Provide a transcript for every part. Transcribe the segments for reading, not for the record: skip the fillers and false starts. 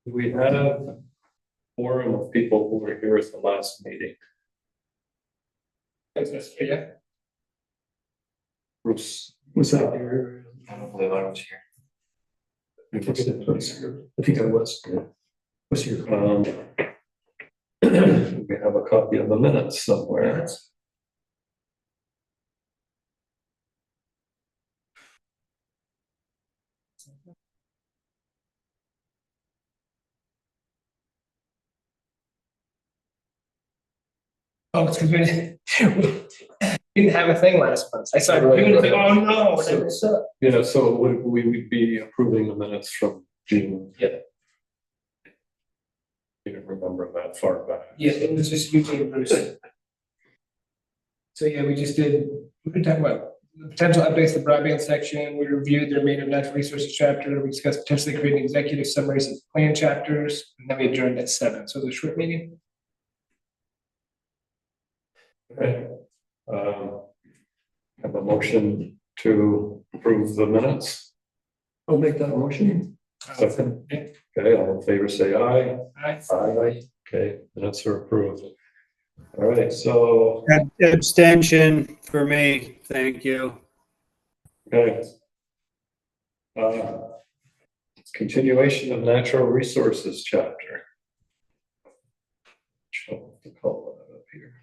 We had a forum of people who were here at the last meeting. Yeah. Bruce. Was that? I don't believe I was here. I think I was. Was here. We have a copy of the minutes somewhere. Oh, it's because we didn't have a thing last month. I saw it, Right. like, oh no, what did I miss up? Yeah, so we would be approving the minutes from June. Yeah. You didn't remember that far back. Yeah, it was just you and Bruce. So yeah, we could talk about the potential updates to the broadband section. We reviewed the remainder of natural resources chapter. We discussed potentially creating executive summaries of plan chapters, and then we adjourned at 7. So it was a short meeting. Okay. Have a motion to approve the minutes. I'll make that motion. Second. Yeah. Okay, all in favor, say aye. Aye. Aye. Okay, minutes are approved. All right, so, Abstention for me, thank you. okay. Continuation of natural resources chapter. I'll have to call that up here.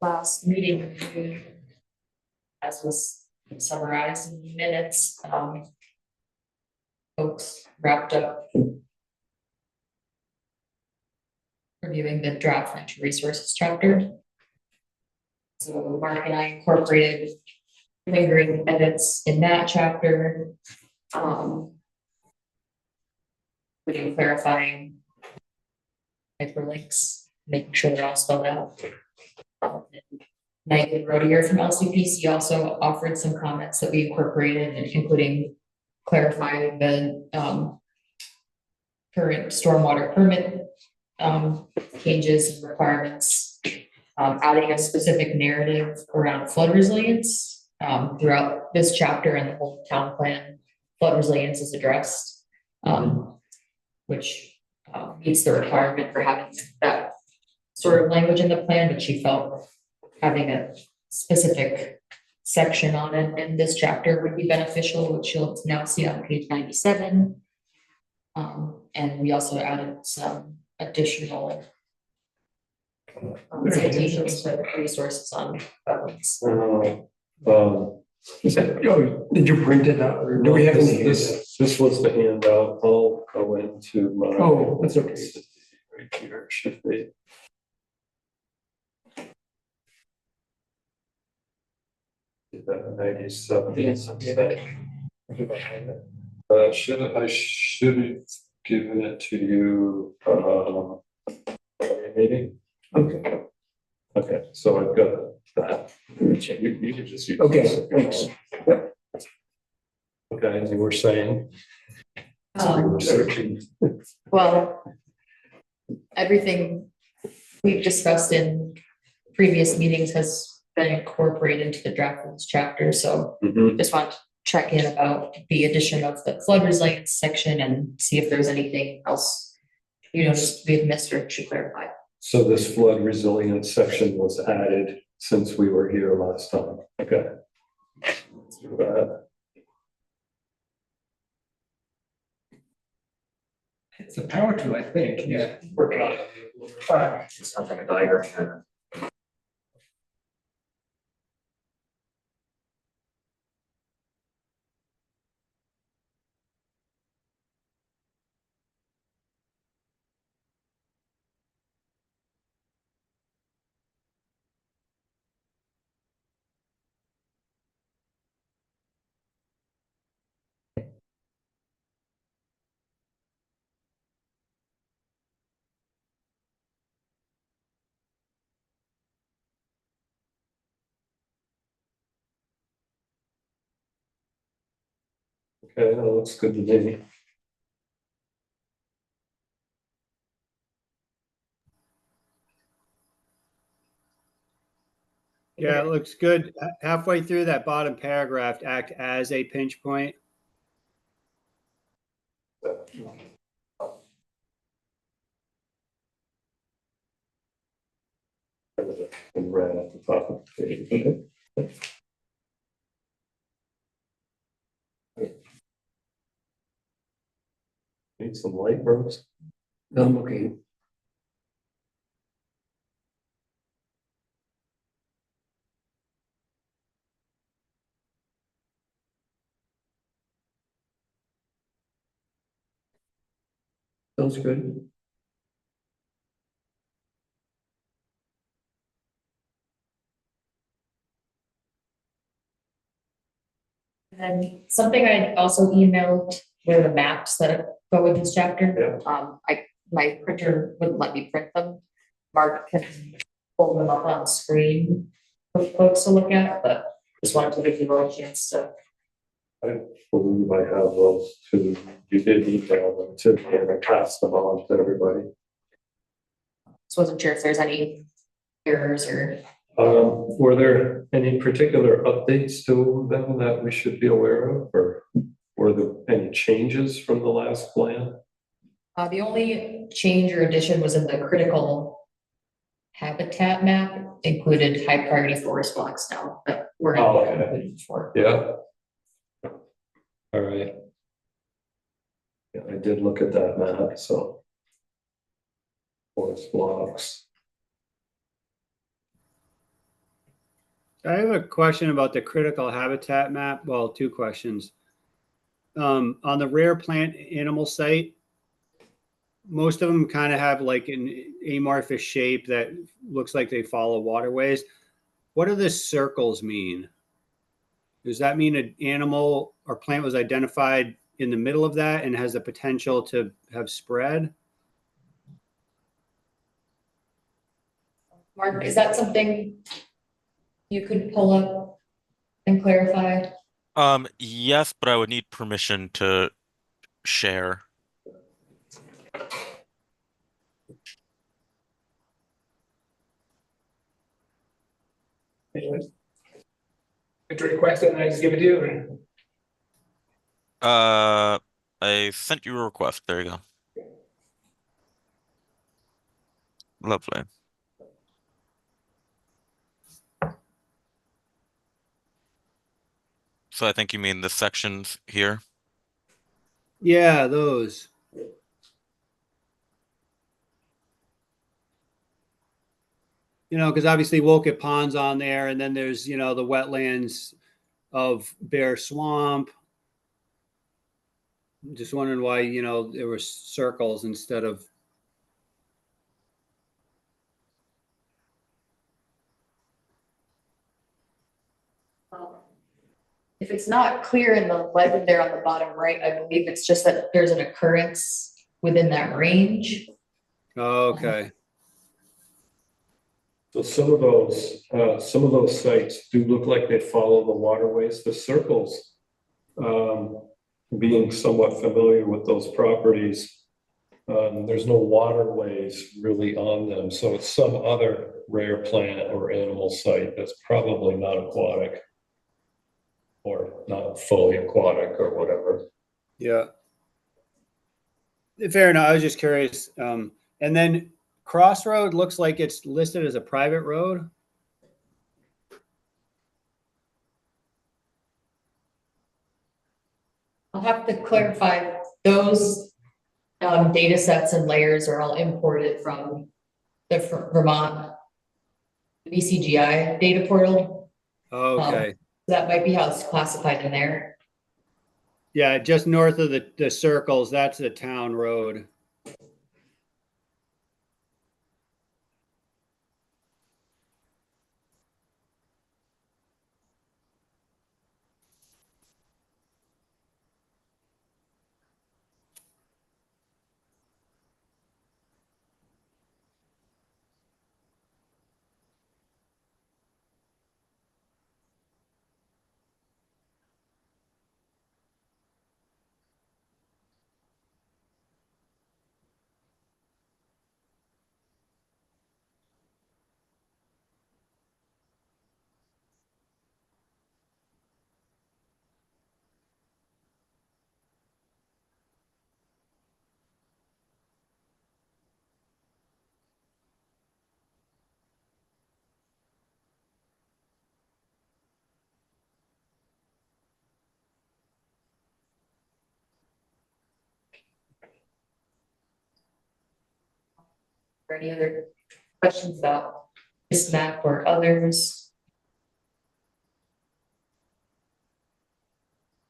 Last meeting, as was summarized in the minutes, folks wrapped up reviewing the draft natural resources chapter. So Mark and I incorporated lingering edits in that chapter, including clarifying hyperlinks, making sure they're all spelled out. Megan Rodier from LCPC also offered some comments that we incorporated, including clarifying the current stormwater permit changes and requirements, adding a specific narrative around flood resilience throughout this chapter and the whole town plan. Flood resilience is addressed, which meets the requirement for having that sort of language in the plan, but she felt having a specific section on it in this chapter would be beneficial, which you'll now see on page 97. And we also added some additional citations to resources on wetlands. Did you print it out or do we have any? This was the handout. I'll go into my. Oh, that's okay. Right here, it should be. That 97. I should have given it to you, meeting. Okay. Okay, so I've got that. You can just use. Okay, this. thanks. Okay, as you were saying. You were searching. Well, everything we've discussed in previous meetings has been incorporated into the draft rules chapter, so just want to check in about the addition of the flood resilience section and see if there's anything else you noticed we had missed or should clarify. So this flood resilience section was added since we were here last time. Okay. Let's do that. It's a power tool, I think. Yeah. Working on it. It's not like a diagram. Okay, that looks good to me. Yeah, it looks good. Halfway through that bottom paragraph, act as a pinch point. In red at the top of the page. Okay. Need some light, Bruce? I'm okay. Sounds good. And something I also emailed were the maps that go with this chapter. My printer wouldn't let me print them. Mark can pull them up on screen for folks to look at, but just wanted to give you a chance to. I believe I have those two. You did email them to me and I passed them on to everybody. Just wasn't sure if there's any errors or. Were there any particular updates to them that we should be aware of, or were there any changes from the last plan? The only change or addition was in the critical habitat map included high priority forest blocks now that were Oh, not okay. included before. Yeah. All right. Yeah, I did look at that map, so. Forest blocks. I have a question about the critical habitat map. Well, two questions. On the rare plant animal site, most of them kind of have like an amorphous shape that looks like they follow waterways. What do the circles mean? Does that mean an animal or plant was identified in the middle of that and has the potential to have spread? Mark, is that something you could pull up and clarify? Yes, but I would need permission to share. Anyways. Could you request it and I just give it to you? Or? I sent you a request. There you go. Lovely. So I think you mean the sections here. Yeah, those. Because obviously Wolcott Pond's on there, and then there's, the wetlands of Bear Swamp. Just wondering why, there were circles instead of. If it's not clear in the legend there on the bottom right, I believe it's just that there's an occurrence within that range. Oh, okay. So some of those sites do look like they follow the waterways. The circles, being somewhat familiar with those properties, there's no waterways really on them. So it's some other rare plant or animal site that's probably not aquatic or not fully aquatic or whatever. Yeah. Fair enough. I was just curious. And then Crossroad looks like it's listed as a private road. I'll have to clarify those data sets and layers are all imported from the Vermont VCGI data portal. Okay. That might be how it's classified in there. Yeah, just north of the circles, that's the town road. Or any other questions about this map or others?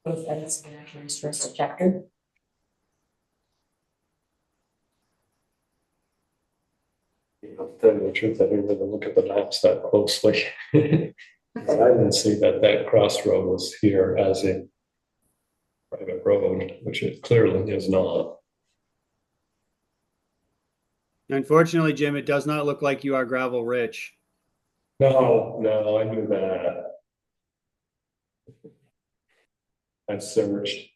Both edits can actually stress the chapter. To tell you the truth, I didn't really look at the maps that closely. I didn't see that that crossroad was here as a private road, which it clearly is not. Unfortunately, Jim, it does not look like you are gravel rich. No, I knew that. I searched.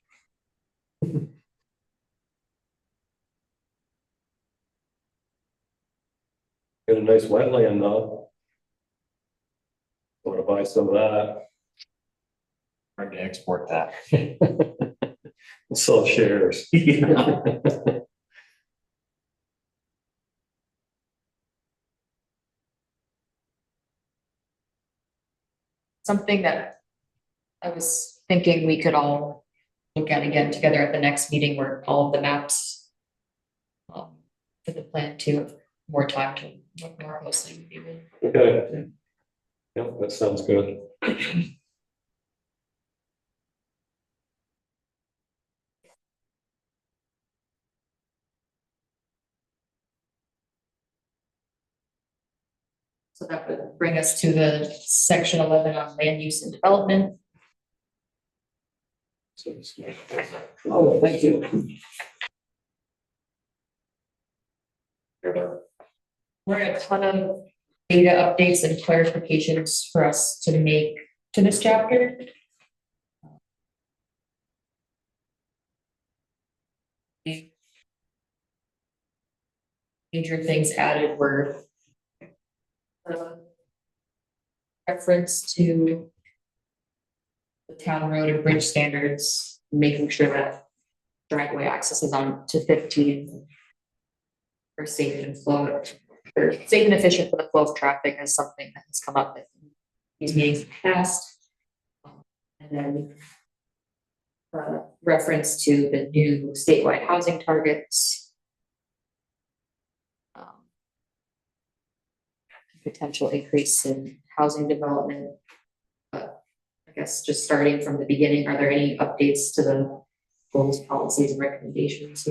Got a nice wetland though. Want to buy some of that? Hard to export that. We'll sell shares. Something that I was thinking we could all look at again together at the next meeting where all of the maps for the plan to have more time to look more closely would be good. Okay. Yep, that sounds good. So that would bring us to the section 11 on land use and development. Oh, thank you. We're a ton of data updates and clarifications for us to make to this chapter. Major things added were reference to the town road and bridge standards, making sure that driveway access is on to 15 for safe and flow, or safe and efficient for the flow of traffic is something that has come up in these meetings in the past. And then reference to the new statewide housing targets. Potential increase in housing development. But I guess just starting from the beginning, are there any updates to the goals, policies, and recommendations?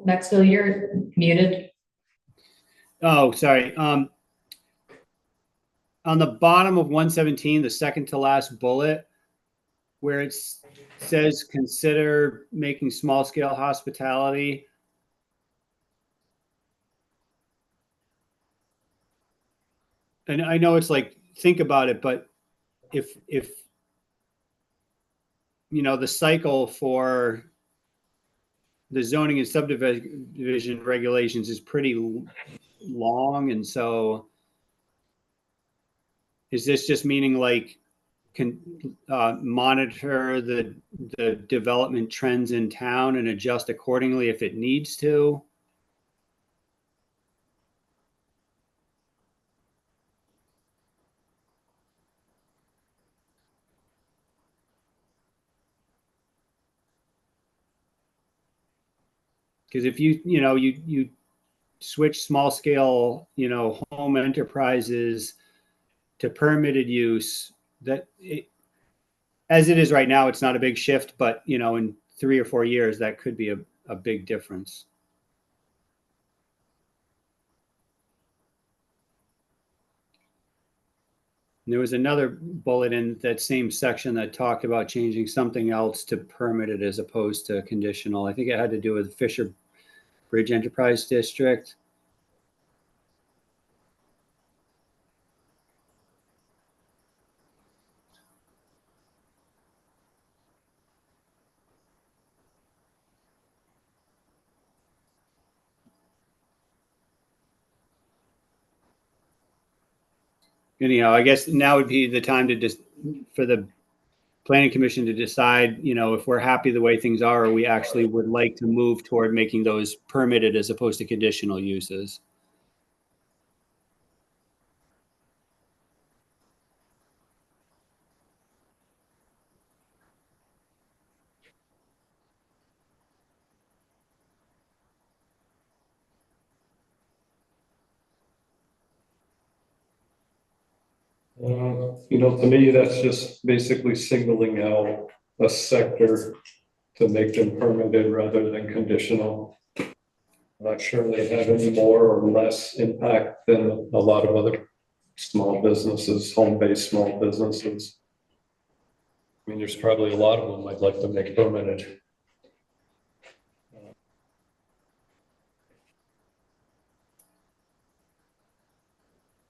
Maxville, you're muted. Oh, sorry. On the bottom of 117, the second to last bullet, where it says consider making small scale hospitality. And I know it's like, think about it, but if you know, the cycle for the zoning and subdivision regulations is pretty long. And so is this just meaning like can monitor the development trends in town and adjust accordingly if it needs to? Because if you switch small scale, home enterprises to permitted use, as it is right now, it's not a big shift, but in 3 or 4 years, that could be a big difference. There was another bullet in that same section that talked about changing something else to permitted as opposed to conditional. I think it had to do with Fisher Bridge Enterprise District. Anyhow, I guess now would be the time to just for the planning commission to decide, if we're happy the way things are, or we actually would like to move toward making those permitted as opposed to conditional uses. To me, that's just basically singling out a sector to make them permitted rather than conditional. I'm not sure they have any more or less impact than a lot of other small businesses, home-based small businesses. I mean, there's probably a lot of them I'd like to make permitted.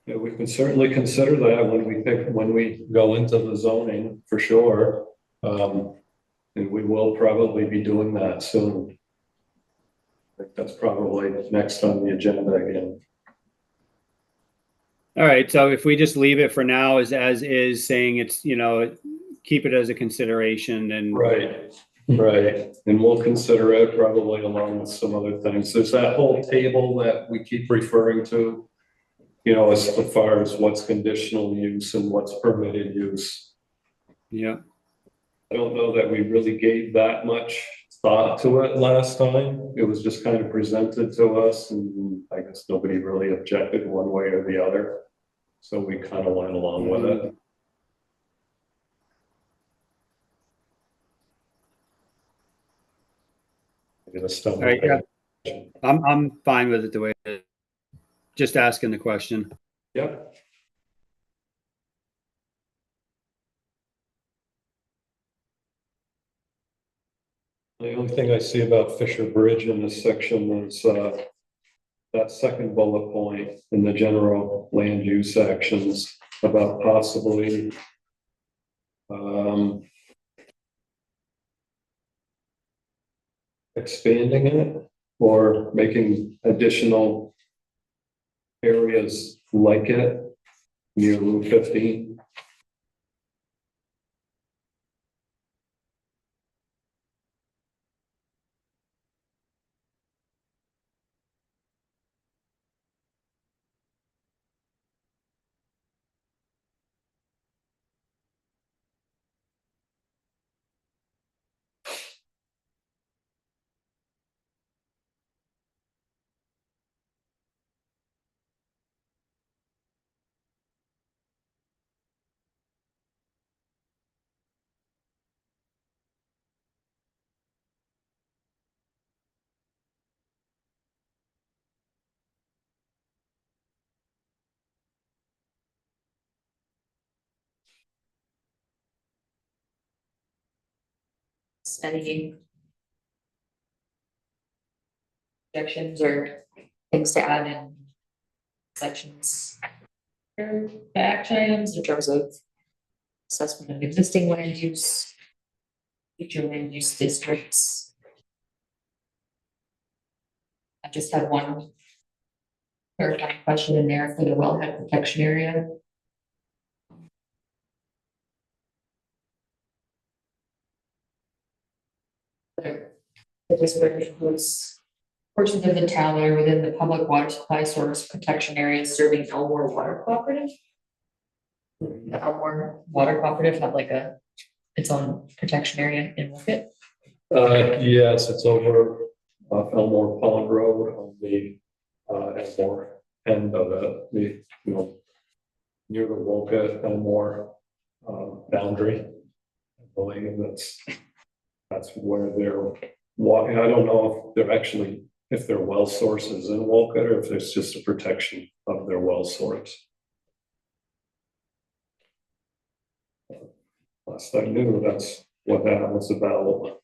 Yeah, we can certainly consider that when we go into the zoning for sure. And we will probably be doing that soon. I think that's probably next on the agenda again. All right, so if we just leave it for now as is, saying it's, keep it as a consideration and. Right. And we'll consider it probably along with some other things. There's that whole table that we keep referring to, as far as what's conditional use and what's permitted use. Yeah. I don't know that we really gave that much thought to it last time. It was just kind of presented to us, and I guess nobody really objected one way or the other. So we kind of went along with it. All right, yeah. I'm fine with it the way it is. Just asking the question. Yep. The only thing I see about Fisher Bridge in this section is that second bullet point in the general land use actions about possibly expanding it or making additional areas like it near Route 15. Any objections or things to add in sections? Or action items in terms of assessment of existing land use, future land use districts. I just had one clarifying question in there for the wellhead protection area. The district includes portions of the town that are within the public water supply source protection area serving Elmore Water Cooperative. The Elmore Water Cooperative have like its own protection area in Wolcott. Yes, it's over off Elmore Pond Road on the Elmore end of it, near the Wolcott Elmore boundary. I believe that's where they're walking. I don't know if their well source is in Wolcott or if it's just a protection of their well source. Last I knew, that's what that was about.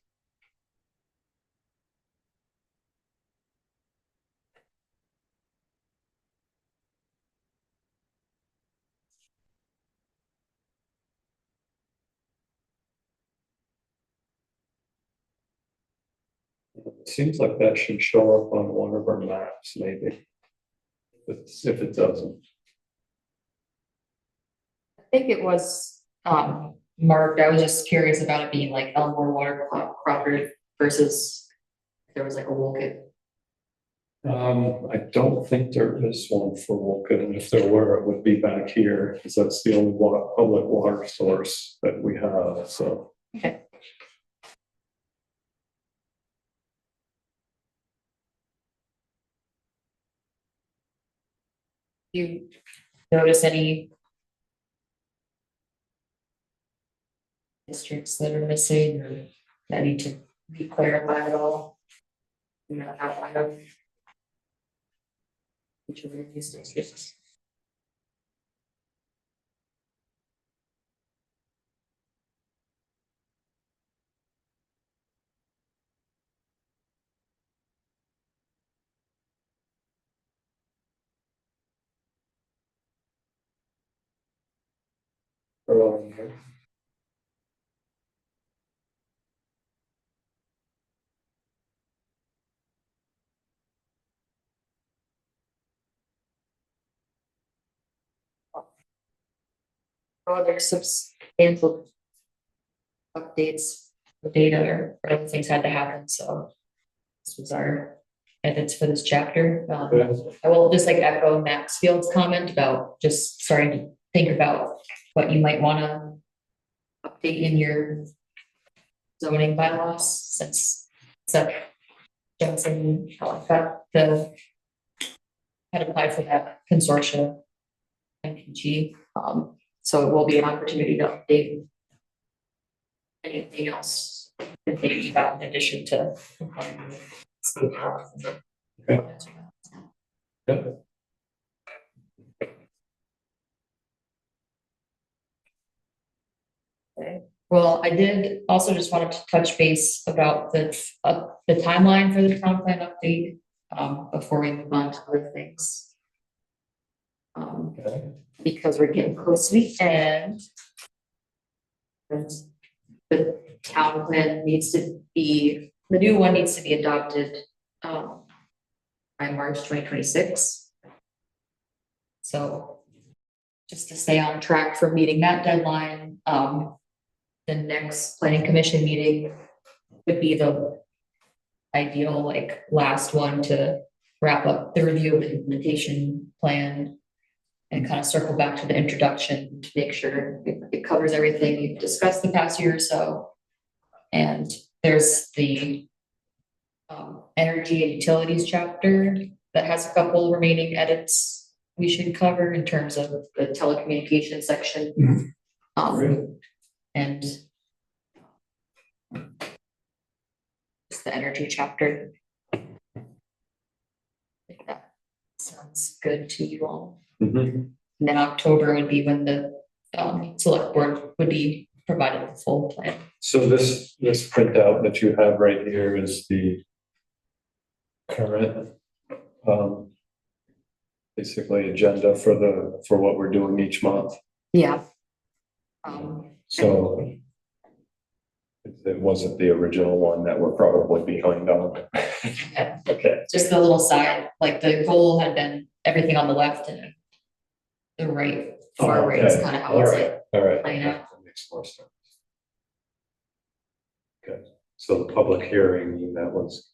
It seems like that should show up on one of our maps, maybe. If it doesn't. I think it was, marked, I was just curious about it being like Elmore Water Cooperative versus if there was like a Wolcott. I don't think there is one for Wolcott, and if there were, it would be back here, because that's the only public water source that we have, so. Okay. You notice any districts that are missing or that need to be clarified at all? You know, outside of each of these districts. um, Oh, there's substantial updates, the data or other things had to happen, so. This was our edits for this chapter. Yeah. I will just like echo Maxfield's comment about just starting to think about what you might wanna update in your zoning bylaws, since Seth Johnson got had applied for that consortium. MPG, so it will be an opportunity to update anything else that they got in addition to. Okay. Yeah. Okay. Well, I did also just wanted to touch base about the timeline for the town plan update, before we move on to other things. Okay. Because we're getting close to the end. And the town plan needs to be, the new one needs to be adopted, by March 2026. So just to stay on track for meeting that deadline, the next planning commission meeting would be the ideal, like, last one to wrap up the review of the implementation plan and kind of circle back to the introduction to make sure it covers everything we've discussed the past year or so. And there's the energy and utilities chapter that has a couple remaining edits we should cover in terms of the telecommunications section. And just the energy chapter. I think that sounds good to you all. Mhm. And then October would be when the select board would be provided the full plan. So this printout that you have right here is the current, basically agenda for what we're doing each month. Yeah. So it wasn't the original one that we're probably behind on. Yeah. Okay. Just the little side, like the goal had been everything on the left and the right, far right is Okay. kind of how All it's right. like All right. playing out. That makes more sense. Okay, so the public hearing, that was,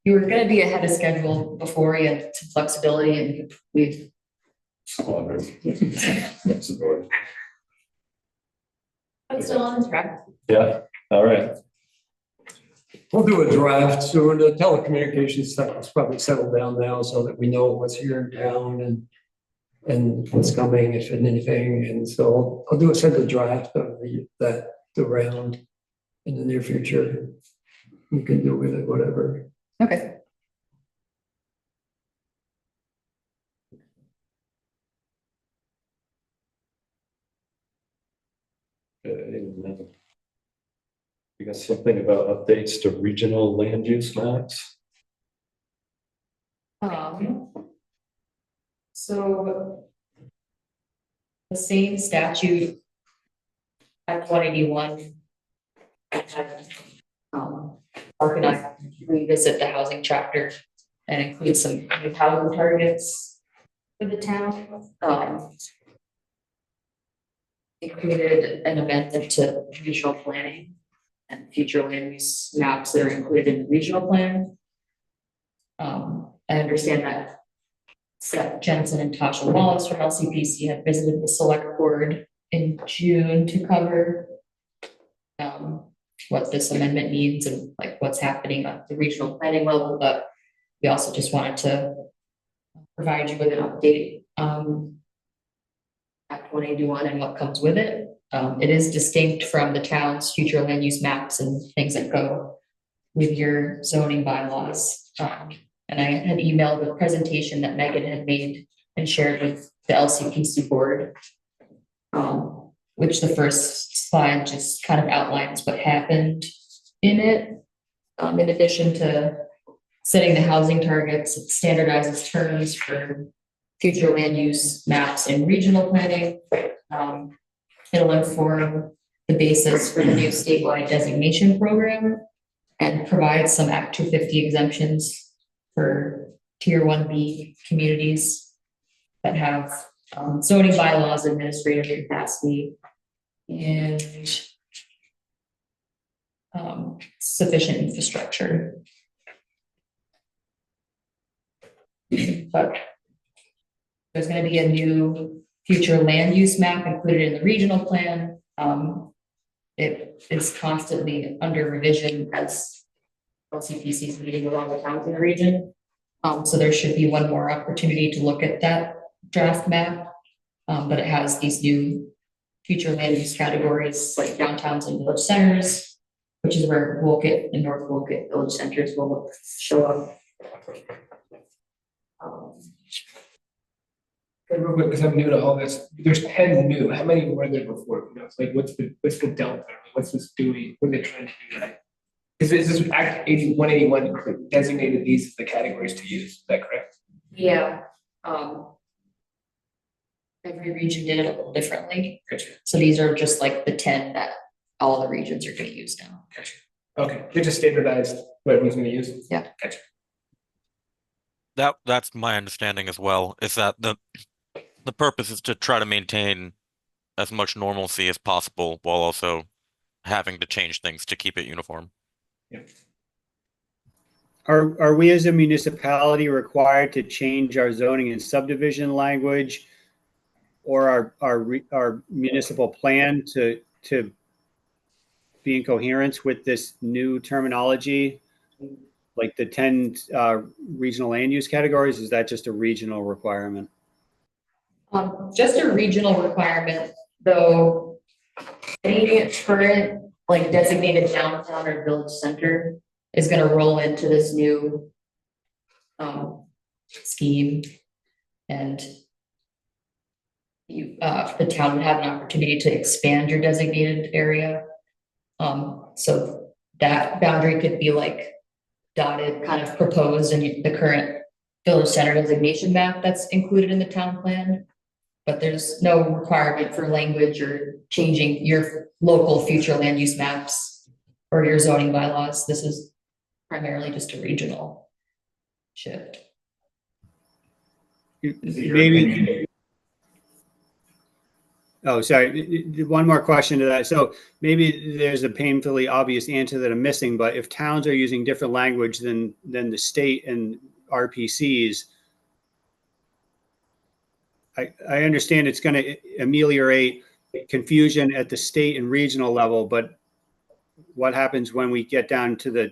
You were gonna be ahead of schedule before you had some flexibility and we've. squandered. Flexibility. But still on track. Yeah, all right. We'll do a draft soon. The telecommunications stuff is probably settled down now so that we know what's here in town and what's coming, if anything. And so I'll send a draft of the round in the near future. You can do with it whatever. Okay. and then you got something about updates to regional land use maps? So the same statute at 181. Mark and I revisit the housing chapter and include some new housing targets for the town. Included an amendment to regional planning and future land use maps that are included in the regional plan. I understand that Seth Jensen and Tasha Wallace from LCPC had visited the select board in June to cover what this amendment means and like what's happening at the regional planning level, but we also just wanted to provide you with an update Act 181 and what comes with it. It is distinct from the town's future land use maps and things that go with your zoning bylaws. And I had emailed the presentation that Megan had made and shared with the LCPC board, which the first slide just kind of outlines what happened in it. In addition to setting the housing targets, it standardizes terms for future land use maps and regional planning. It'll inform the basis for the new statewide designation program and provide some Act 250 exemptions for Tier 1B communities that have zoning bylaws, administrative capacity, and sufficient infrastructure. But there's going to be a new future land use map included in the regional plan. It is constantly under revision as LCPC is meeting with all the towns in the region. So there should be one more opportunity to look at that draft map. But it has these new future land use categories like downtowns and village centers, which is where Wolcott and North Wolcott village centers will show up. Because I'm new to all this, there's 10 new. How many were there before? You know, it's like what's the delta? What's this doing? What are they trying to do? Right? Is this Act 181 designated these as the categories to use? Is that correct? Yeah. Every region did it a little differently. Gotcha. So these are just like the 10 that all the regions are going to use now. Gotcha. Okay, they just standardized what everyone's going to use. Yeah. Gotcha. That's my understanding as well, is that the purpose is to try to maintain as much normalcy as possible while also having to change things to keep it uniform. Yeah. Are we as a municipality required to change our zoning and subdivision language or our municipal plan to be in coherence with this new terminology? Like the 10 regional land use categories, is that just a regional requirement? Just a regional requirement, though any current like designated downtown or village center is going to roll into this new scheme, and you the town would have an opportunity to expand your designated area. So that boundary could be like dotted, kind of proposed in the current village center designation map that's included in the town plan. But there's no requirement for language or changing your local future land use maps or your zoning bylaws. This is primarily just a regional shift. Maybe. Oh, sorry. One more question to that. So maybe there's a painfully obvious answer that I'm missing, but if towns are using different language than the state and RPCs, I understand it's going to ameliorate confusion at the state and regional level, but what happens when we get down to the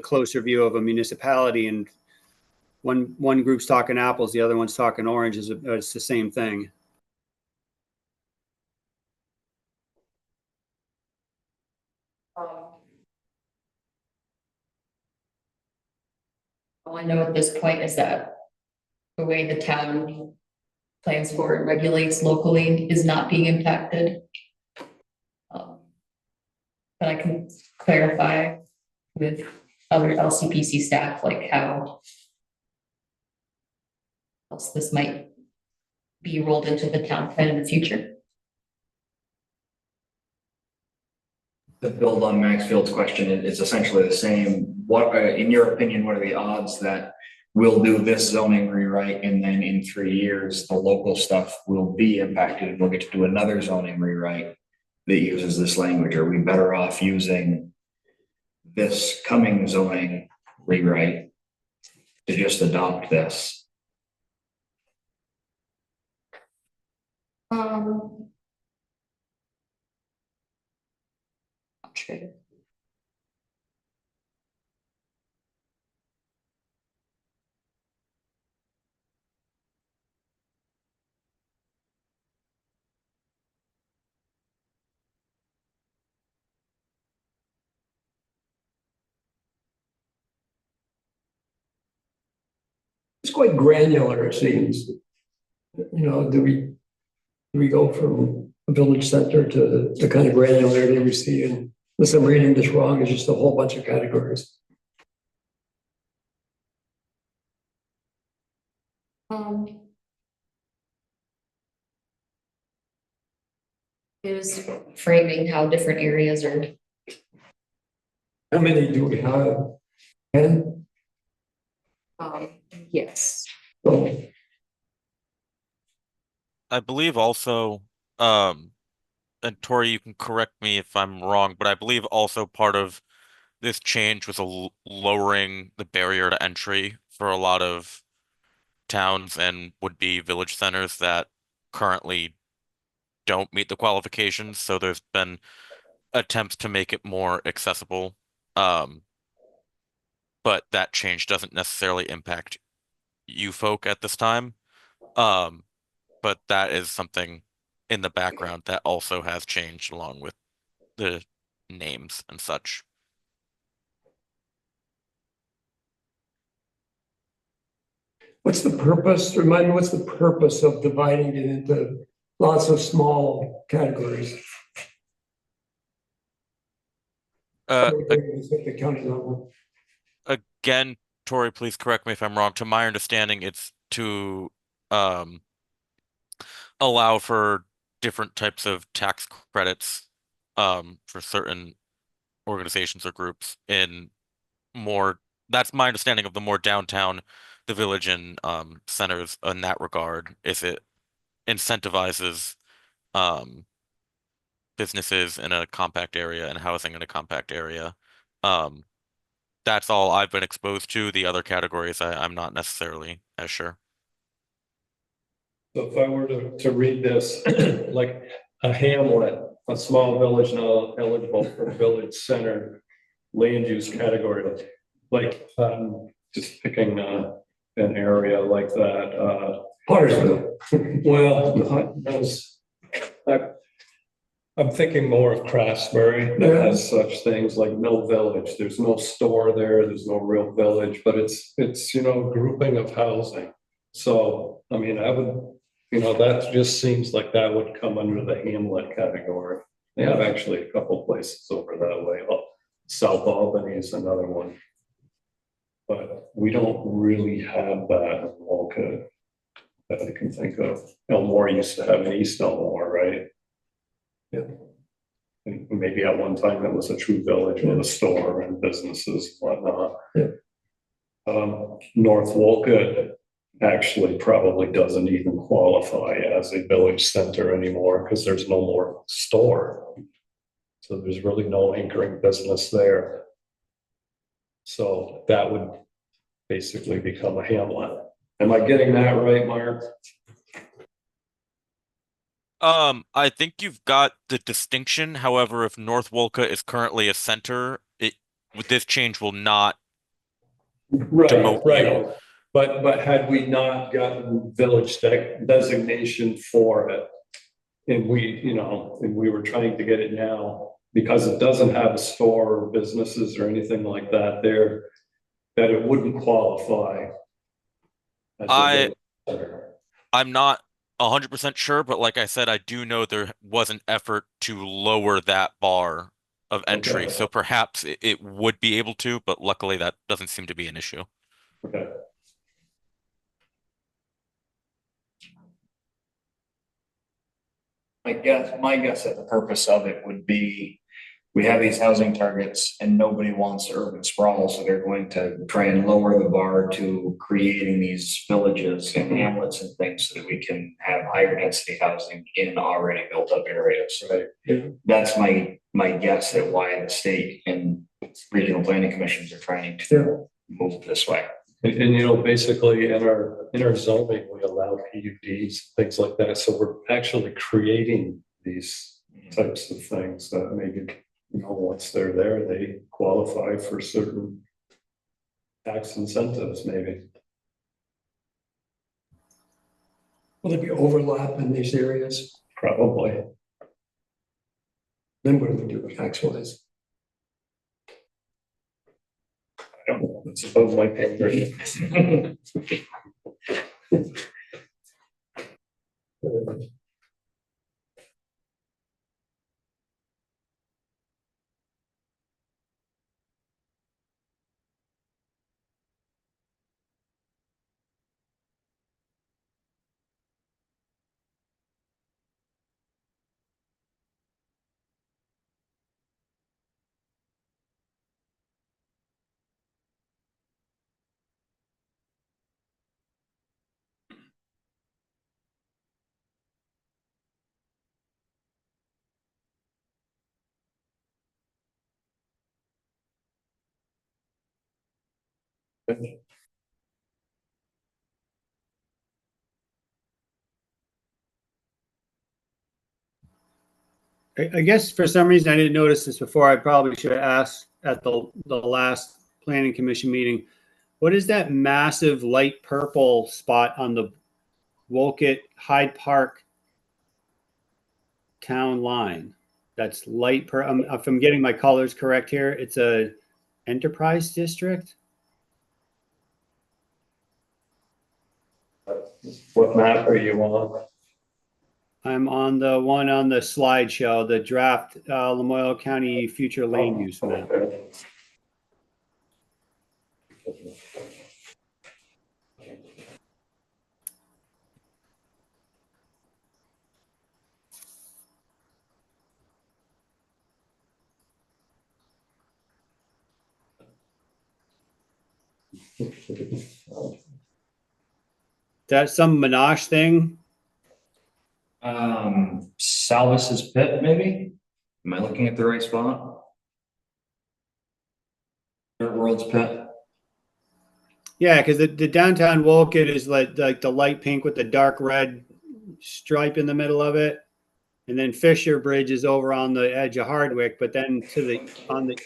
closer view of a municipality and one group's talking apples, the other one's talking oranges? It's the same thing. All I know at this point is that the way the town plans for and regulates locally is not being impacted. But I can clarify with other LCPC staff, like how else this might be rolled into the town plan in the future. To build on Maxfield's question, it's essentially the same. What, in your opinion, what are the odds that we'll do this zoning rewrite and then in 3 years, the local stuff will be impacted and we'll get to do another zoning rewrite that uses this language? Are we better off using this coming zoning rewrite to just adopt this? Not sure. It's quite granular, it seems. Do we go from a village center to the kind of granularity we see in, unless I'm reading this wrong, it's just a whole bunch of categories. Is framing how different areas are. How many do we have? 10? Yes. So I believe also, and Tori, you can correct me if I'm wrong, but I believe also part of this change was lowering the barrier to entry for a lot of towns and would-be village centers that currently don't meet the qualifications. So there's been attempts to make it more accessible. But that change doesn't necessarily impact you folk at this time. Um, but that is something in the background that also has changed along with the names and such. what's the purpose? Remind me, what's the purpose of dividing it into lots of small categories? Uh, At the county level. Again, Tori, please correct me if I'm wrong. To my understanding, it's to um, allow for different types of tax credits for certain organizations or groups in more. That's my understanding of the more downtown, the village and centers in that regard, is it incentivizes um, businesses in a compact area and housing in a compact area. Um, that's all I've been exposed to. The other categories, I'm not necessarily as sure. So if I were to read this, like a hamlet, a small village not eligible for village center land use category, like, just picking, an area like that, Pottersville. well, I'm thinking more of Craftsbury that has such things like no village. There's no store there. There's no real village, but it's, grouping of housing. So, I mean, I would, that just seems like that would come under the hamlet category. They have actually a couple places over that way. South Albany is another one. But we don't really have that in Wolcott that I can think of. Elmore used to have an East Elmore, right? Yeah. And maybe at one time it was a true village with a store and businesses, whatnot. Yeah. North Wolcott actually probably doesn't even qualify as a village center anymore because there's no more store. So there's really no anchoring business there. So that would basically become a hamlet. Am I getting that right, Mark? I think you've got the distinction. However, if North Wolcott is currently a center, with this change will not Right, demote right. you. But had we not gotten village designation for it, and we were trying to get it now, because it doesn't have a store or businesses or anything like that there, that it wouldn't qualify. As a I village center. I'm not 100% sure, but like I said, I do know there was an effort to lower that bar of entry. Okay. So perhaps it would be able to, but luckily that doesn't seem to be an issue. Okay. My guess that the purpose of it would be, we have these housing targets and nobody wants urban sprawl, so they're going to try and lower the bar to creating these villages and hamlets and things so that we can have higher density housing in already built up areas. Right. That's my guess at why the state and regional planning commissions are trying to move this way. And you know, basically in our zoning, we allow PUDs, things like that. So we're actually creating these types of things that maybe, you know, once they're there, they qualify for certain tax incentives, maybe. Will there be overlap in these areas? Probably. Then what do we do with tax wise? I don't know. It's above my pay grade. I guess for some reason I didn't notice this before. I probably should have asked at the last planning commission meeting. What is that massive light purple spot on the Wolcott Hyde Park town line? That's light if I'm getting my colors correct here, it's a enterprise district. What map are you on? I'm on the one on the slideshow, the draft Lamoille County future land use map. Okay. That's some Menage thing. Salvis's Pit, maybe? Am I looking at the right spot? Dirt World's Pit. Yeah, because the downtown Wolcott is like the light pink with the dark red stripe in the middle of it. And then Fisher Bridge is over on the edge of Hardwick, but then on the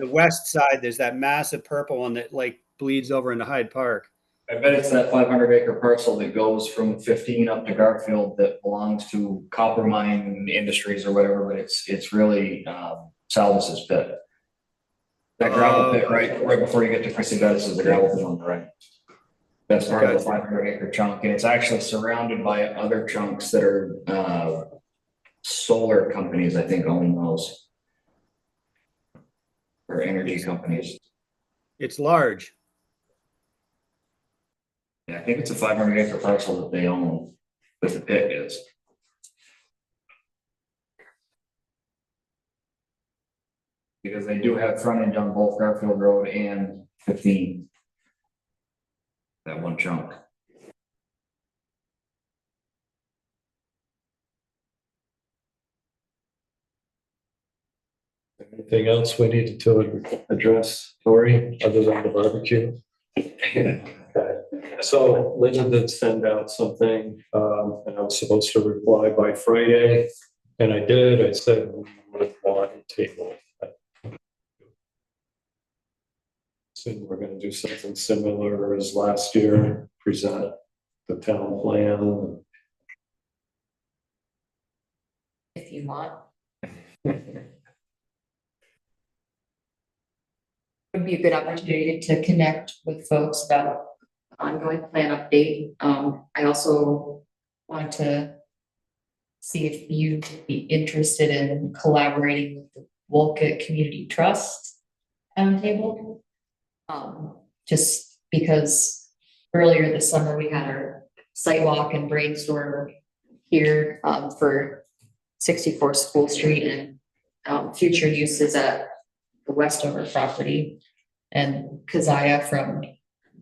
west side, there's that massive purple one that like bleeds over into Hyde Park. I bet it's that 500-acre parcel that goes from 15 up to Garfield that belongs to Copper Mine Industries or whatever, but it's really Salvis's Pit. That gravel pit right before you get to Chrissy Bettis is the gravel pit on the right. That's part of the 500-acre chunk, and it's actually surrounded by other chunks that are solar companies, I think, own those. Or energy companies. It's large. Yeah, I think it's a 500-acre parcel that they own, that the pit is. Because they do have frontage on both Garfield Road and 15. That one chunk. Anything else we needed to address, Tori, other than the barbecue? Okay. So Linda did send out something, and I was supposed to reply by Friday, and I did. I said we would want a table. Soon we're gonna do something similar as last year, present the town plan. If you want. Would be a good opportunity to connect with folks about ongoing plan update. I also want to see if you'd be interested in collaborating with the Wolcott Community Trust table. Just because earlier this summer, we had our site walk and brainstorm here, for 64 School Street and, future uses at the Westover property. And Keziah from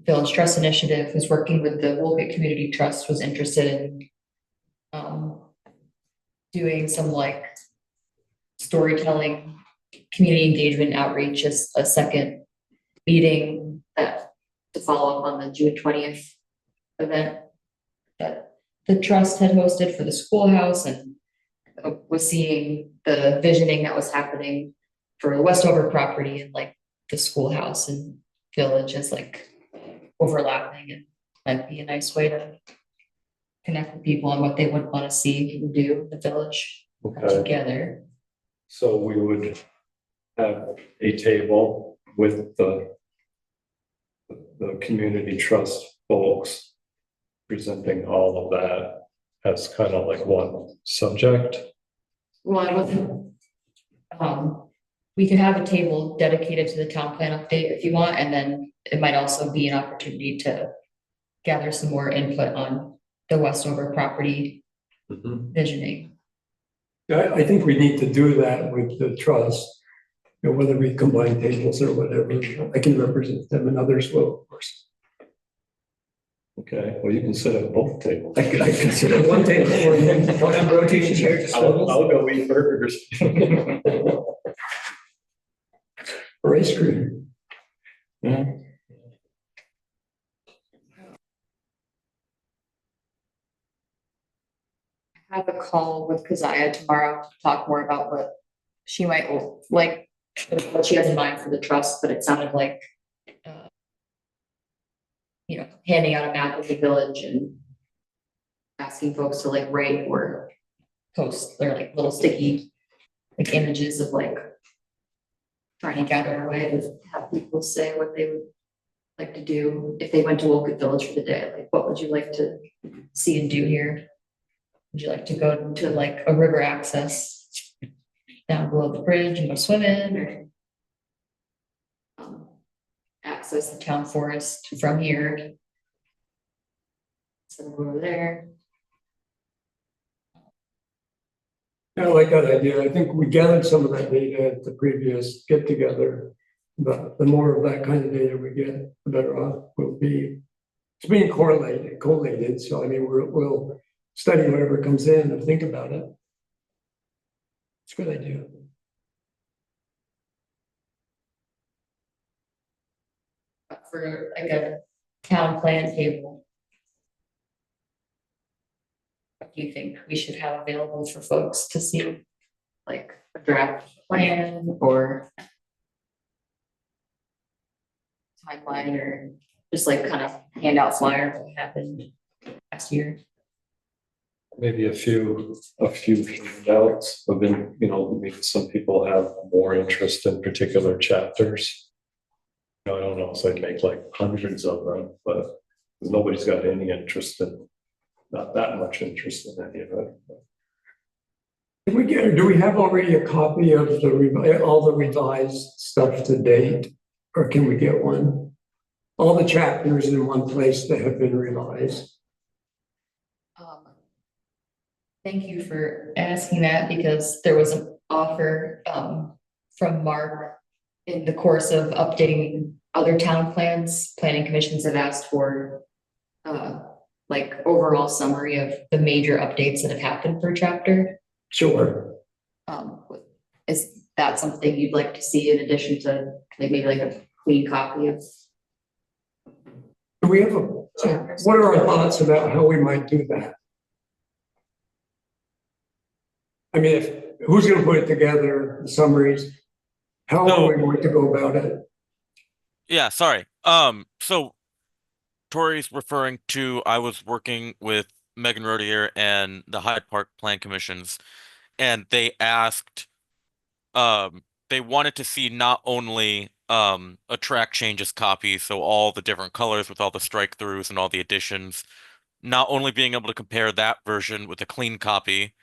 Village Trust Initiative, who's working with the Wolcott Community Trust, was interested in doing some like storytelling, community engagement outreach as a second meeting that to follow up on the June 20th event that the trust had hosted for the schoolhouse, and was seeing the visioning that was happening for the Westover property and like the schoolhouse and village is like overlapping, and might be a nice way to connect with people on what they would want to see people do in the village Okay, together. so we would have a table with the community trust folks presenting all of that as kind of like one subject. Well, I wasn't, we could have a table dedicated to the town plan update if you want, and then it might also be an opportunity to gather some more input on the Westover property visioning. I think we need to do that with the trust. You know, whether we combine tables or whatever, I can represent them and others will, of course. Okay, well, you can sit at both tables. I consider one table or don't have rotation here, just I'll go eat burgers. or ice cream. Yeah. I have a call with Keziah tomorrow to talk more about what she might like, what she has in mind for the trust, but it sounded like handing out a map of the village and asking folks to like rate or post their like little sticky like images of like trying to gather a way to have people say what they would like to do if they went to Wolcott Village for the day. Like, what would you like to see and do here? Would you like to go to like a river access down below the bridge and go swimming, or access the town forest from here? So over there. I like that idea. I think we gathered some of that data at the previous get together. But the more of that kind of data we get, the better off we'll be. It's being collated. So I mean, we'll study whatever comes in and think about it. It's a good idea. For like a town plan table, what do you think we should have available for folks to see? Like a draft plan or timeline, or just like kind of handout flyer what happened last year? Maybe a few handouts have been, maybe some people have more interest in particular chapters. I don't know, so I'd make like hundreds of them, but nobody's got any interest in, not that much interest in any of it. Do we have already a copy of all the revised stuff to date, or can we get one? All the chapters in one place that have been revised. Thank you for asking that, because there was an offer from Mark in the course of updating other town plans. Planning commissions have asked for like overall summary of the major updates that have happened per chapter. Sure. Is that something you'd like to see in addition to like maybe like a clean copy of? Do we have what are our thoughts about how we might do that? I mean, who's going to put it together, the summaries? How are we going to go about it? Yeah, sorry. So Tori's referring to, I was working with Megan Rodier and the Hyde Park Plan Commissions, and they asked, they wanted to see not only a track changes copy, so all the different colors with all the strike throughs and all the additions, not only being able to compare that version with a clean copy,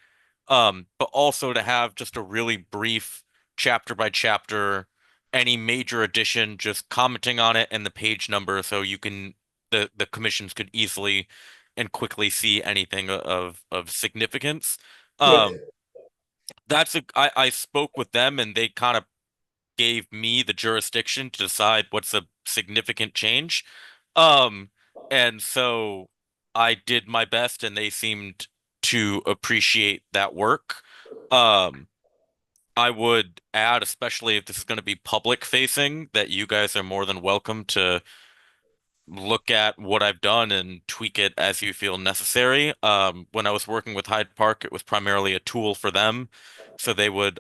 but also to have just a really brief chapter by chapter, any major addition, just commenting on it and the page number, so you can the commissions could easily and quickly see anything of significance. Yes. I spoke with them and they kind of gave me the jurisdiction to decide what's a significant change. Um, and so I did my best and they seemed to appreciate that work. I would add, especially if this is going to be public facing, that you guys are more than welcome to look at what I've done and tweak it as you feel necessary. When I was working with Hyde Park, it was primarily a tool for them, so they would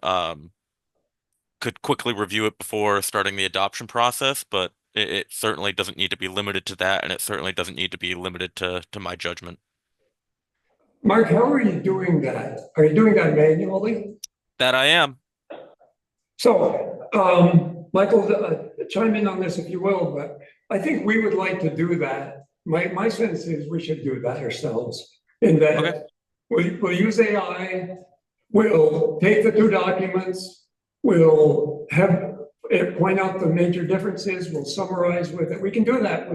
could quickly review it before starting the adoption process, but it certainly doesn't need to be limited to that, and it certainly doesn't need to be limited to my judgment. Mark, how are you doing that? Are you doing that manually? That I am. So, Michael, chime in on this if you will, but I think we would like to do that. My sense is we should do that ourselves. In that Okay. we'll use AI, we'll take the two documents, we'll have it point out the major differences, we'll summarize with it. We can do that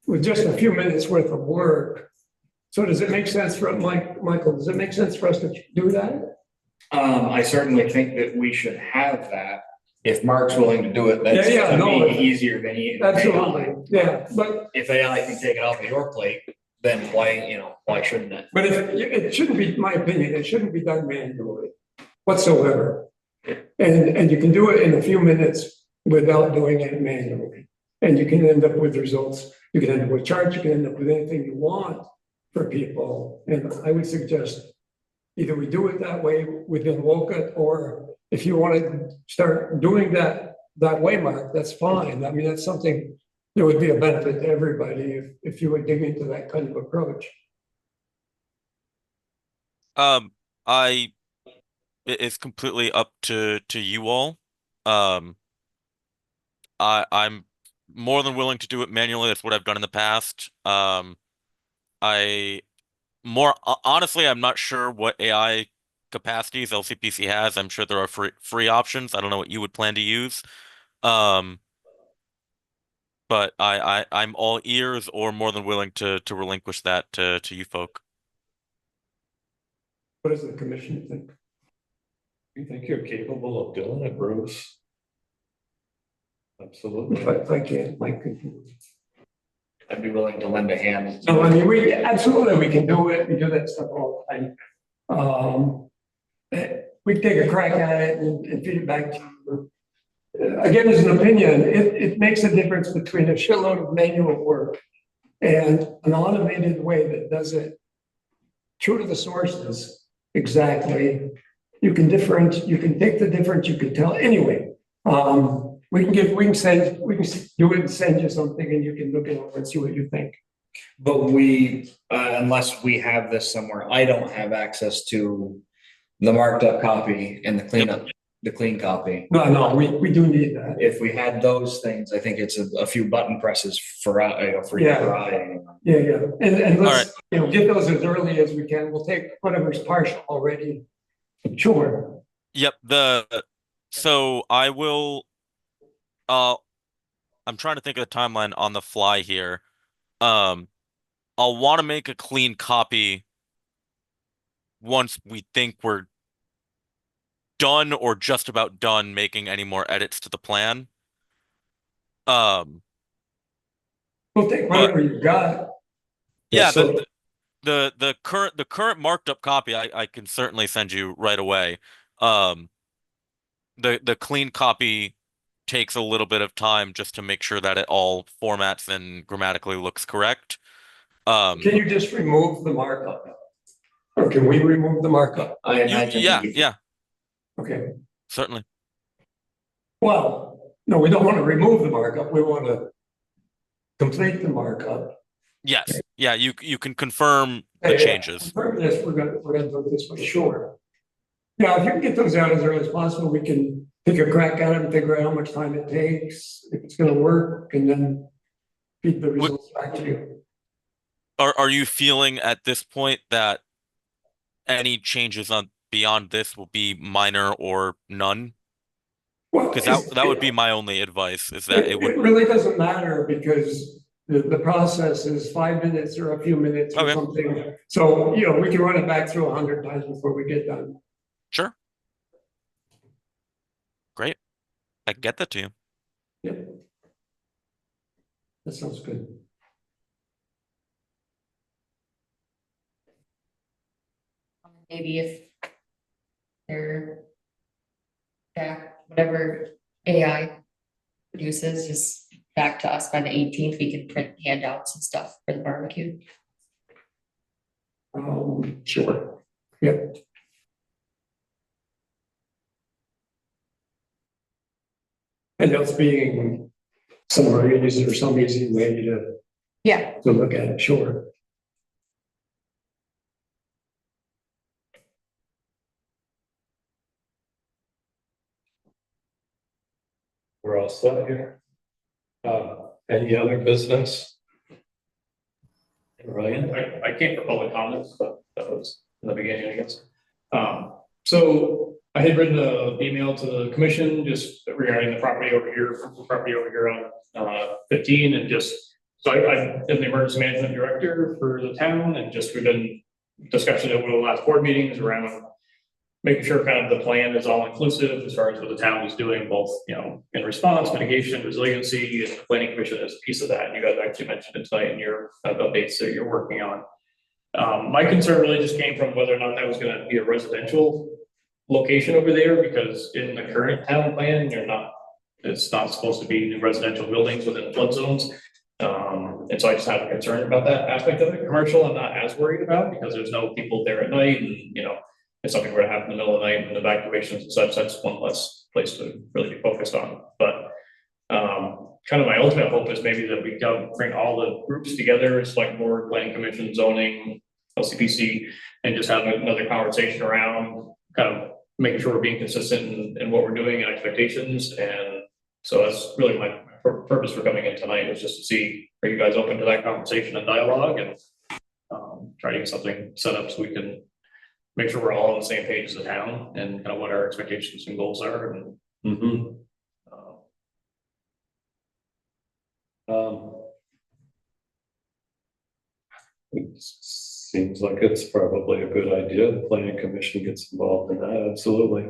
with just a few minutes worth of work. So does it make sense for Michael, does it make sense for us to do that? I certainly think that we should have that. If Mark's willing to do it, that's Yeah, to no, me easier than he. Absolutely, yeah, but If AI can take it off of your plate, then why shouldn't it? But if, it shouldn't be, my opinion, it shouldn't be done manually whatsoever. And you can do it in a few minutes without doing it manually. And you can end up with results. You can end up with charts, you can end up with anything you want for people. And I would suggest either we do it that way within Wolcott, or if you want to start doing that way, Mark, that's fine. I mean, that's something that would be a benefit to everybody if you would dig into that kind of approach. It's completely up to you all. I'm more than willing to do it manually. That's what I've done in the past. I honestly, I'm not sure what AI capacities LCPC has. I'm sure there are free options. I don't know what you would plan to use. But I'm all ears or more than willing to relinquish that to you folk. What does the commission think? You think you're capable of doing it, Bruce? Absolutely. If I can, Mike. I'd be willing to lend a hand. No, I mean, we absolutely, we can do it. We do that stuff all the time. We can take a crack at it and feed it back to you. Again, as an opinion, it makes a difference between a shitload of manual work and an automated way that does it true to the sources exactly. You can take the difference, you can tell. Anyway, we can do it and send you something and you can look it over and see what you think. But we, unless we have this somewhere, I don't have access to the marked up copy and the clean copy. No, we do need that. If we had those things, I think it's a few button presses for Yeah. Yeah. And let's, get those as early as we can. We'll take whatever's partial already. Sure. Yep. So I will. I'm trying to think of the timeline on the fly here. I'll want to make a clean copy once we think we're done or just about done making any more edits to the plan. We'll take whatever you got. Yeah, So- the current marked up copy I can certainly send you right away. The clean copy takes a little bit of time just to make sure that it all formats and grammatically looks correct. Can you just remove the markup? Or can we remove the markup? I imagine. Yeah, Okay. certainly. Well, no, we don't want to remove the markup. We want to complete the markup. Yes. Yeah, you can confirm the changes. Confirm this, we're gonna do it this way, sure. Yeah, if you can get those out as early as possible, we can take a crack at it and figure out how much time it takes, if it's gonna work, and then feed the results back to you. Are you feeling at this point that any changes on beyond this will be minor or none? Well, Because that would be my only advice, is that It, it would, it really doesn't matter because the process is 5 minutes or a few minutes or Okay. something. So, you know, we can run it back through 100 times before we get done. sure. Great. I can get that to you. Yep. That sounds good. Maybe if they're back, whatever AI produces is back to us by the 18th, we can print handouts and stuff for the barbecue. Sure. Yep. And that's being summaries or some easy way Yeah. to look at it, sure. We're all set here. Any other business? Ryan? I came for public comments, but that was in the beginning, I guess. So I had written an email to the commission just regarding the property over here on 15, and just, so I am the emergency management director for the town, and just we've been discussing over the last board meetings around making sure kind of the plan is all inclusive as far as what the town is doing, both, you know, in response, mitigation, resiliency, and the planning commission is a piece of that. And you guys actually mentioned it tonight in your updates that you're working on. My concern really just came from whether or not that was going to be a residential location over there, because in the current town plan, it's not supposed to be new residential buildings within flood zones. And so I just have a concern about that aspect of it. Commercial, I'm not as worried about, because there's no people there at night, and, you know, if something were to happen in the middle of the night and evacuations and such, that's one less place to really be focused on. But kind of my ultimate hope is maybe that we can bring all the groups together, select board, planning commission, zoning, LCPC, and just have another conversation around kind of making sure we're being consistent in what we're doing and expectations. And so that's really my purpose for coming in tonight, was just to see, are you guys open to that conversation and dialogue, and try to get something set up so we can make sure we're all on the same page as the town and kind of what our expectations and goals are. And it seems like it's probably a good idea. The planning commission gets involved in that, absolutely.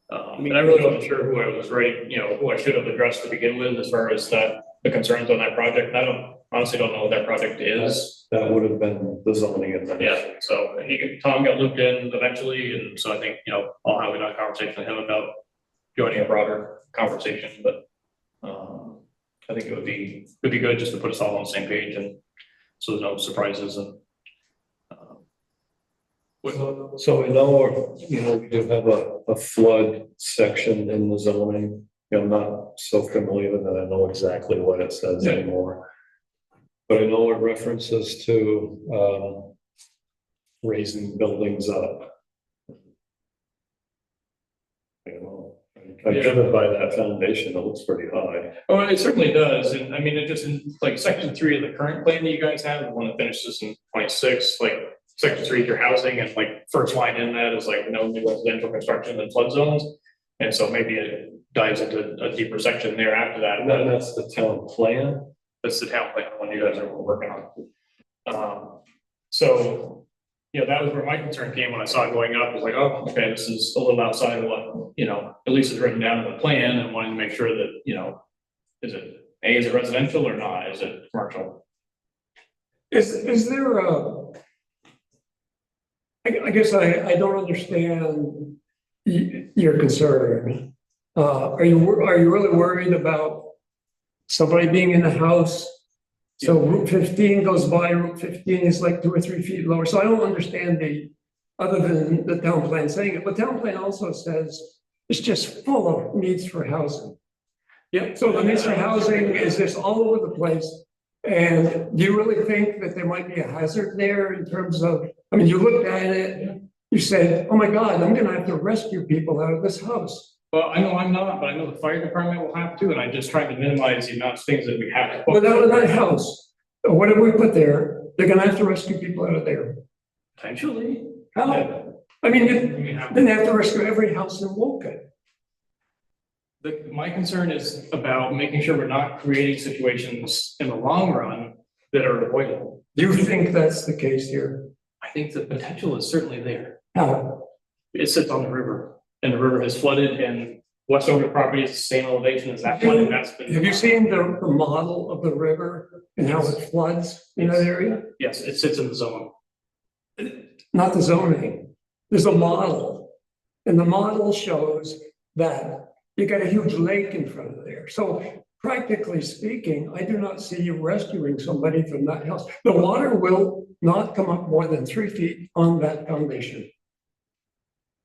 and I really wasn't sure who I was writing, you know, who I should have addressed to begin with, as far as the concerns on that project. I honestly don't know what that project is. That would have been the zoning administration. Yeah, so Tom got looped in eventually, and so I think, you know, I'll have another conversation with him about joining a broader conversation, but I think it would be good just to put us all on the same page, and so there's no surprises. And So we know, you know, we do have a flood section in the zoning. I'm not so familiar that I know exactly what it says anymore. But I know it references to raising buildings up. You know, I driven by that foundation, it looks pretty high. oh, it certainly does, and I mean, it just, in like section 3 of the current plan that you guys have, the one that finishes in 26, like section 3 is your housing, and like first line in that is like no new residential construction in flood zones. And so maybe it dives into a deeper section there after that. And then that's the town plan. That's the town plan, one you guys are working on. So, you know, that was where my concern came when I saw it going up. I was like, oh, okay, this is a little outside of what, you know, at least is written down in the plan, and wanting to make sure that, you know, is it residential or not? Is it commercial? Is there I guess I don't understand your concern. Are you really worried about somebody being in the house? So Route 15 goes by, Route 15 is like 2 or 3 feet lower. So I don't understand other than the town plan saying it, but town plan also says it's just full of needs for housing. Yeah. So the needs for housing is just all over the place. And do you really think that there might be a hazard there in terms of, I mean, you looked at it, you said, oh my God, I'm gonna have to rescue people out of this house. Well, I know I'm not, but I know the fire department will have to, and I just tried to minimize the amount of things that we have to. Well, that house, whatever we put there, they're gonna have to rescue people out of there. Potentially. How? I mean, then they have to rescue every house in Wolcott. My concern is about making sure we're not creating situations in the long run that are avoidable. Do you think that's the case here? I think the potential is certainly there. How? It sits on the river, and the river has flooded, and Westover property is the same elevation as that one, and that's been. Have you seen the model of the river and how it floods in that area? Yes, it sits in the zone. Not the zoning. There's a model. And the model shows that you got a huge lake in front of there. So practically speaking, I do not see you rescuing somebody from that house. The water will not come up more than 3 feet on that foundation.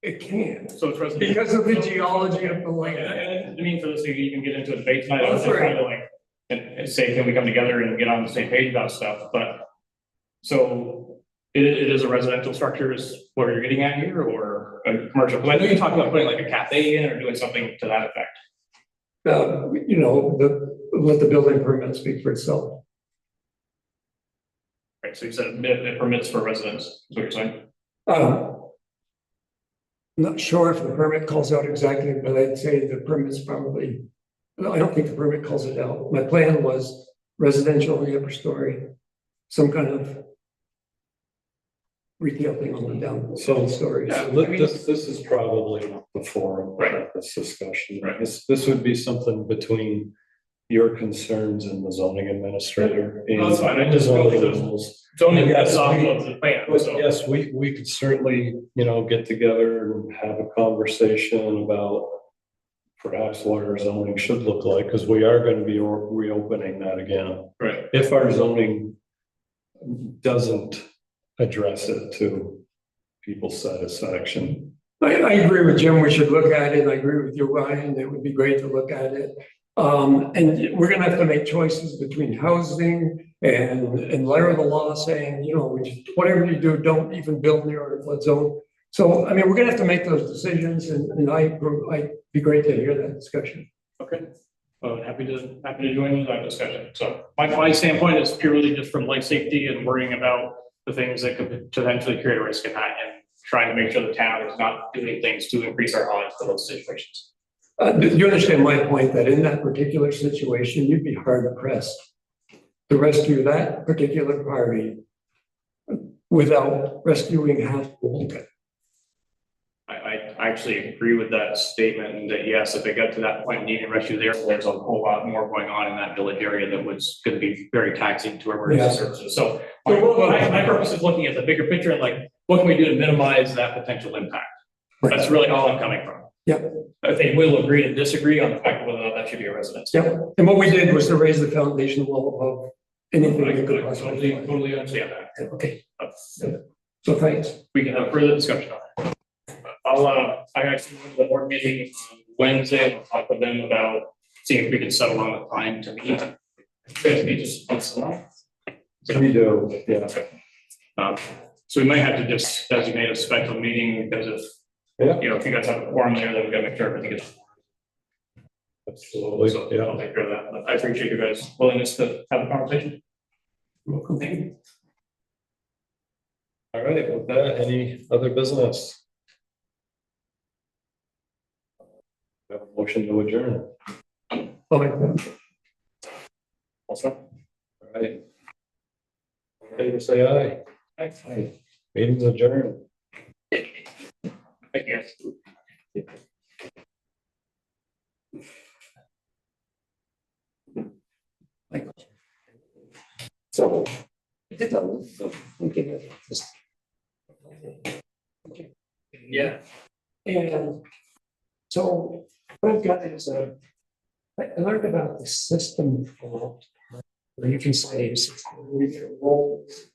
It can't, So it's residential. because of the geology of the lake. And I didn't mean for this to even get into a debate tonight, I was Oh, just sorry. trying to like, and say, can we come together and get on the same page about stuff, but. So it is a residential structure is what you're getting at here, or a commercial, because I know you talked about putting like a cafe in or doing something to that effect. You know, let the building permit speak for itself. Right, so you said it permits for residents, is what you're saying? I'm not sure if the permit calls out exactly, but I'd say the permit's probably, no, I don't think the permit calls it out. My plan was residential in the upper story, some kind of retail thing on the down story. Yeah. This is probably not the forum for Right. this discussion. Right. This would be something between your concerns and the zoning administrator. No, that's fine. I and just zoning felt it was- rules. Zoning Yes, is off we- of the plan, But so. yes, we could certainly, get together and have a conversation about perhaps what our zoning should look like, because we are going to be reopening that again. Right. If our zoning doesn't address it to people's satisfaction. I agree with Jim, we should look at it. I agree with you, Ryan, it would be great to look at it. And we're gonna have to make choices between housing and letter of the law saying, whatever you do, don't even build near a flood zone. So, I mean, we're gonna have to make those decisions, and I'd be great to hear that discussion. Okay, happy to join in that discussion. So my standpoint is purely just from life safety and worrying about the things that could potentially create a risk in that, and trying to make sure the town is not doing things to increase our odds for those situations. Do you understand my point that in that particular situation, you'd be hard pressed to rescue that particular party without rescuing half Wolcott? I actually agree with that statement, and that yes, if it got to that point, needing rescue there's a whole lot more going on in that village area that was gonna be very taxing to emergency services. So my purpose is looking at the bigger picture and like, what can we do to minimize that potential impact? Right. That's really all I'm coming from. Yep. I think we'll agree to disagree on the fact of whether or not that should be a residence. Yep, and what we did was to raise the foundation wall above anything I that could possibly. totally understand that. Okay, so thanks. We can have further discussion on it. I actually went to the board meeting on Wednesday, and I'll talk with them about seeing if we can settle on a time to meet. Basically just once a month. We do, yeah. So we might have to just designate a special meeting, because if, Yeah, if you guys have a quorum there, then we gotta make sure everything is. absolutely, So yeah. I'll take care of that, but I appreciate you guys' willingness to have a conversation. Welcome. Thank you. All right, with that, any other business? We have a motion to adjourn. I'll make that. Also. All right. Okay, say aye. Aye. Meeting's adjourned. Thank you. So. Okay. Yeah. And so what I've got is I learned about the system where you can say roles